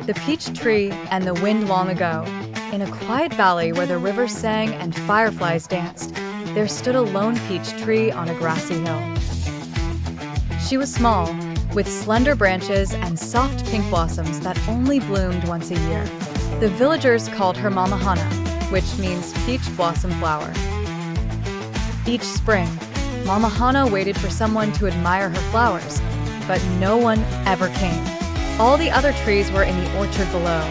The peach tree and the wind long ago. In a quiet valley where the river sang and fireflies danced, there stood a lone peach tree on a grassy hill. She was small, with slender branches and soft pink blossoms that only bloomed once a year. The villagers called her Momohana, which means peach blossom flower. Each spring, Momohana waited for someone to admire her flowers, but no one ever came. All the other trees were in the orchard below,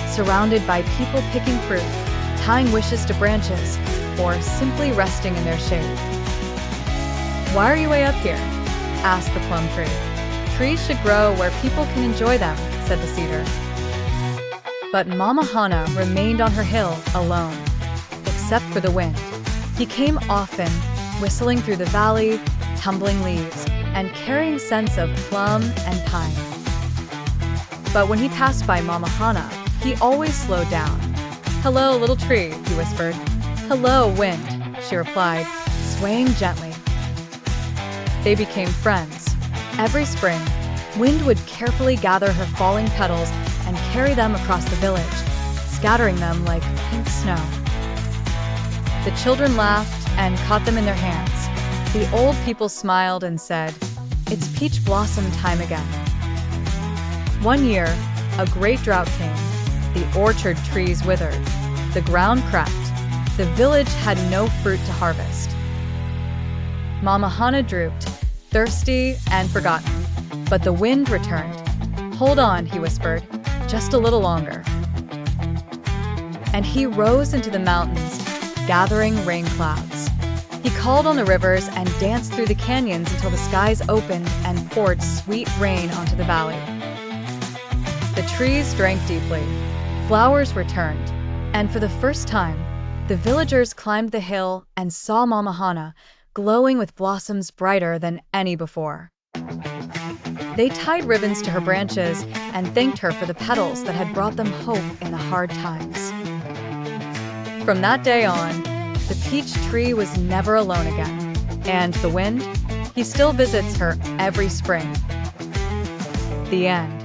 surrounded by people picking fruit, tying wishes to branches, or simply resting in their shade. "Why are you way up here?" asked the plum tree. "Trees should grow where people can enjoy them," said the cedar. But Momohana remained on her hill alone, except for the wind. He came often, whistling through the valley, tumbling leaves, and carrying scents of plum and pine. But when he passed by Momohana, he always slowed down. "Hello, little tree," he whispered. "Hello, wind," she replied, swaying gently. They became friends. Every spring, Wind would carefully gather her falling petals and carry them across the village, scattering them like pink snow. The children laughed and caught them in their hands. The old people smiled and said, "It's peach blossom time again." One year, a great drought came. The orchard trees withered. The ground cracked. The village had no fruit to harvest. Momohana drooped, thirsty and forgotten. But the wind returned. "Hold on," he whispered, "just a little longer." And he rose into the mountains, gathering rain clouds. He called on the rivers and danced through the canyons until the skies opened and poured sweet rain onto the valley. The trees drank deeply. Flowers returned. And for the first time, the villagers climbed the hill and saw Momohana glowing with blossoms brighter than any before. They tied ribbons to her branches and thanked her for the petals that had brought them hope in the hard times. From that day on, the peach tree was never alone again, and the wind, he still visits her every spring. The end.